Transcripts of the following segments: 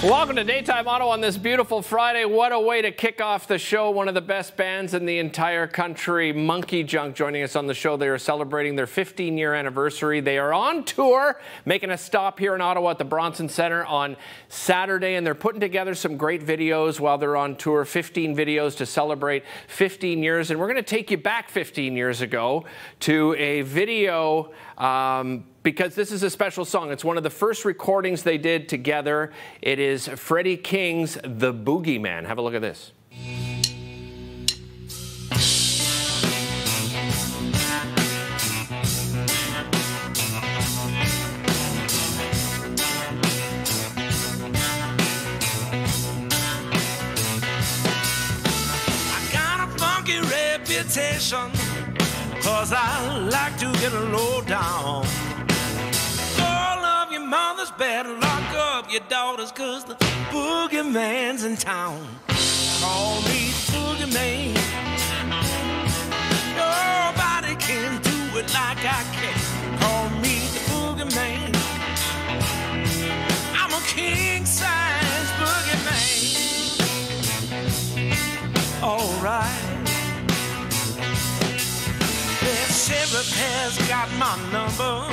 Welcome to Daytime Ottawa on this beautiful Friday. What a way to kick off the show. One of the best bands in the entire country, MonkeyJunk, joining us on the show. They are celebrating their 15-year anniversary. They are on tour, making a stop here in Ottawa at the Bronson Centre on Saturday, and they're putting together some great videos while they're on tour, 15 videos to celebrate 15 years. And we're going to take you back 15 years ago to a video because this is a special song. It's one of the first recordings they did together. It is Freddie King's The Boogeyman. Have a look at this. I got a funky reputation, 'cause I like to get low down. All of your mothers better lock up your daughters, 'cause the boogeyman's in town. Call me the boogeyman. Nobody can do it like I can. Call me the boogeyman. I'm a king-size boogeyman. All right. Sheriff has got my number.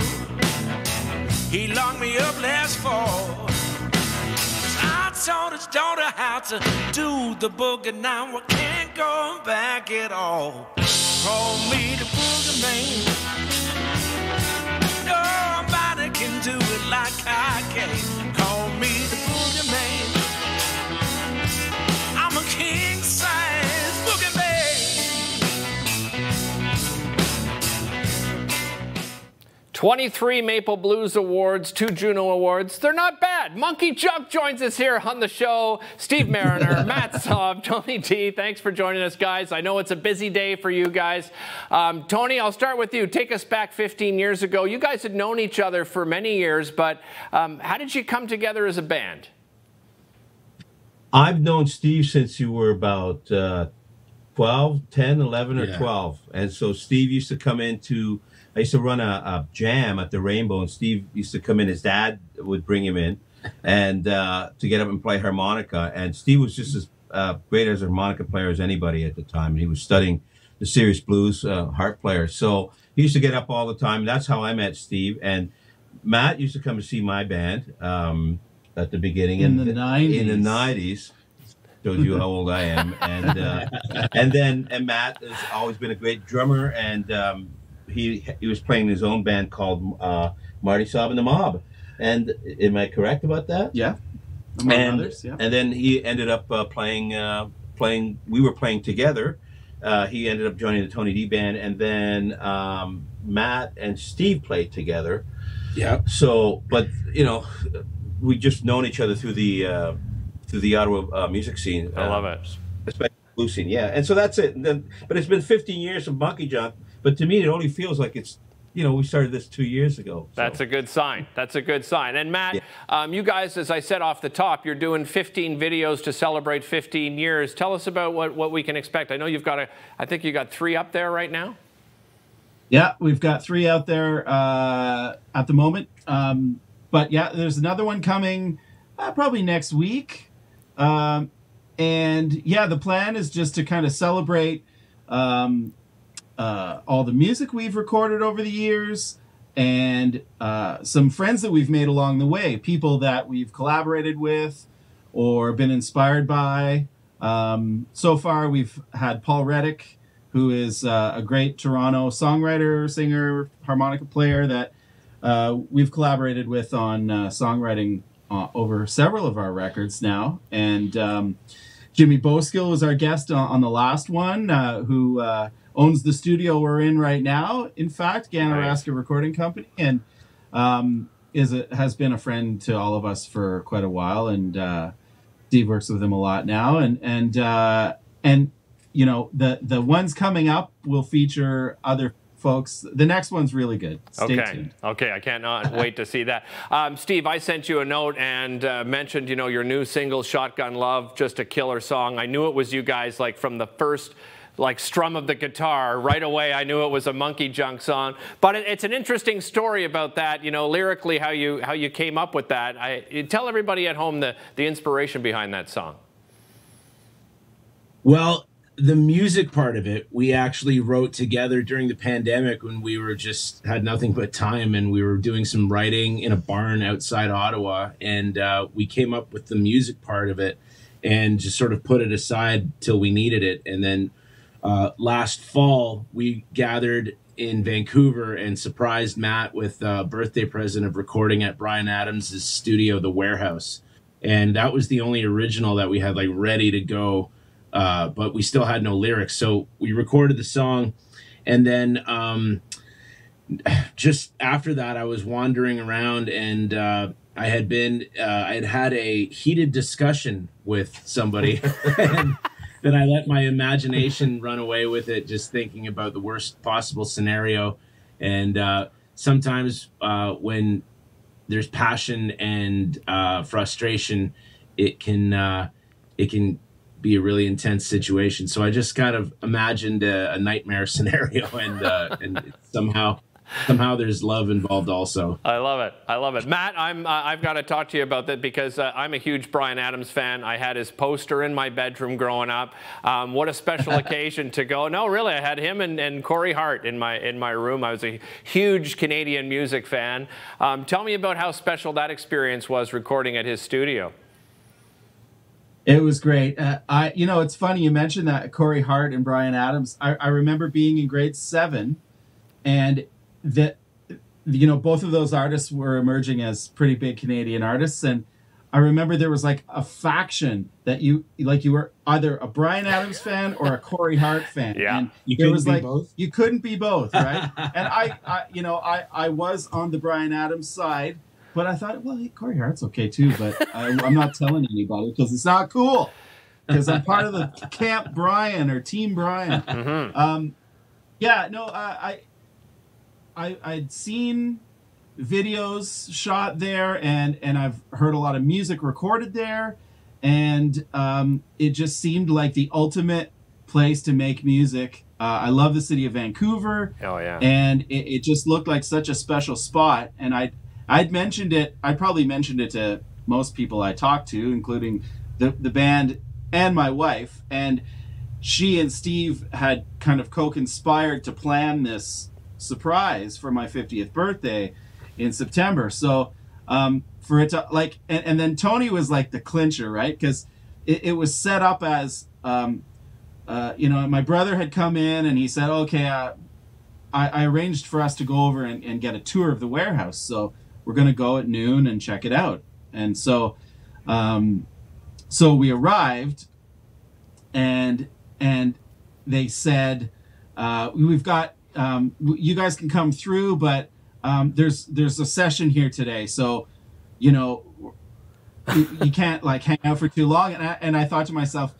He locked me up last fall, 'cause I taught his daughter how to do the boogie. Now I can't go back at all. Call me the boogeyman. Nobody can do it like I can. Call me the boogeyman. I'm a king-size boogeyman. 23 Maple Blues Awards, 2 Juno Awards. They're not bad. MonkeyJunk joins us here on the show. Steve Mariner, Matt Saub, Tony D. Thanks for joining us, guys. I know it's a busy day for you guys. Tony, I'll start with you. Take us back 15 years ago. You guys had known each other for many years, but how did you come together as a band? I've known Steve since you were about 12, 10, 11, or 12. And so Steve used to come into... I used to run a jam at the Rainbow, and Steve used to come in. His dad would bring him in and to get up and play harmonica. And Steve was just as great as a harmonica player as anybody at the time. And he was studying the serious blues harp player. So he used to get up all the time. That's how I met Steve. And Matt used to come to see my band at the beginning. In the 90s. In the 90s. Shows you how old I am. And Matt has always been a great drummer, and he was playing his own band called Marty Saub and the Mob. And am I correct about that? Yeah. And others, yeah. And then he ended up playing. We were playing together. He ended up joining the Tony D band, and then Matt and Steve played together. Yeah. So, but you know, we just known each other through the Ottawa music scene. I love it. Especially the blues scene, yeah. And so that's it. And then, but it's been 15 years of MonkeyJunk. But to me, it only feels like it's, you know, we started this 2 years ago. So. That's a good sign. That's a good sign. And Matt, you guys, as I said off the top, you're doing 15 videos to celebrate 15 years. Tell us about what we can expect. I know you've got I think you got 3 up there right now. Yeah, we've got 3 out there at the moment. But yeah, there's another one coming probably next week. And yeah, the plan is just to kind of celebrate all the music we've recorded over the years, and some friends that we've made along the way, people that we've collaborated with or been inspired by. So far, we've had Paul Reddick, who is a great Toronto songwriter, singer, harmonica player that we've collaborated with on songwriting over several of our records now. And Jimmy Boskill was our guest on the last one, who owns the studio we're in right now, in fact, Ganaraska Recording Company, and has been a friend to all of us for quite a while, and Steve works with him a lot now, and you know, the ones coming up will feature other folks. The next one's really good. Stay tuned. Okay, I cannot wait to see that. Steve, I sent you a note and mentioned, you know, your new single, Shotgun Love, just a killer song. I knew it was you guys, like, from the first like strum of the guitar, right away I knew it was a MonkeyJunk song. But it's an interesting story about that, you know, lyrically how you came up with that. Tell everybody at home the inspiration behind that song. Well, the music part of it, we actually wrote together during the pandemic when we were just had nothing but time, and we were doing some writing in a barn outside Ottawa, and we came up with the music part of it and just sort of put it aside till we needed it. And then last fall, we gathered in Vancouver and surprised Matt with a birthday present of recording at Bryan Adams' studio, The Warehouse. And that was the only original that we had like ready to go, but we still had no lyrics. So we recorded the song. And then just after that, I was wandering around, and I had had a heated discussion with somebody. And then I let my imagination run away with it, just thinking about the worst possible scenario. And sometimes when there's passion and frustration, it can be a really intense situation. So I just kind of imagined a nightmare scenario, and somehow there's love involved also. I love it. I love it. Matt, I've got to talk to you about that because I'm a huge Bryan Adams fan. I had his poster in my bedroom growing up. What a special occasion to go. No, really, I had him and Corey Hart in my room. I was a huge Canadian music fan. Tell me about how special that experience was recording at his studio. It was great. You know, it's funny you mentioned that, Corey Hart and Bryan Adams. I remember being in grade 7, and that, you know, both of those artists were emerging as pretty big Canadian artists. And I remember there was like a faction that you were either a Bryan Adams fan or a Corey Hart fan. Yeah. And You couldn't be like, both? you couldn't be both, right? And I was on the Bryan Adams side, but I thought, well, Corey Hart's okay too, but I'm not telling anybody because it's not cool, because I'm part of the Camp Bryan or Team Bryan. Mm-hmm. Yeah, no, I'd seen videos shot there, and I've heard a lot of music recorded there, and it just seemed like the ultimate place to make music. I love the city of Vancouver. Oh yeah. And it just looked like such a special spot, and I'd mentioned it. I probably mentioned it to most people I talked to, including the band and my wife, and she and Steve had kind of co-conspired to plan this surprise for my 50th birthday in September. So for it to like, and then Tony was like the clincher, right? Because it was set up as you know, my brother had come in and he said, okay, I arranged for us to go over and get a tour of the warehouse, so we're going to go at noon and check it out. And so so we arrived, and they said, we've got you guys can come through, but there's a session here today, so you know you can't like hang out for too long. And I thought to myself,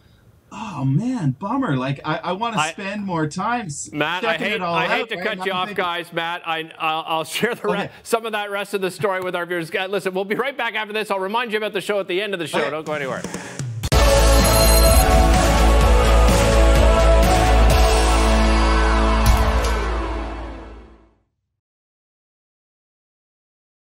oh man, bummer. Like I want to spend more time. Matt, I hate to cut you off, guys. Matt, I'll share some of that rest of the story with our viewers. Listen, we'll be right back after this. I'll remind you about the show at the end of the show. Okay. Don't go anywhere.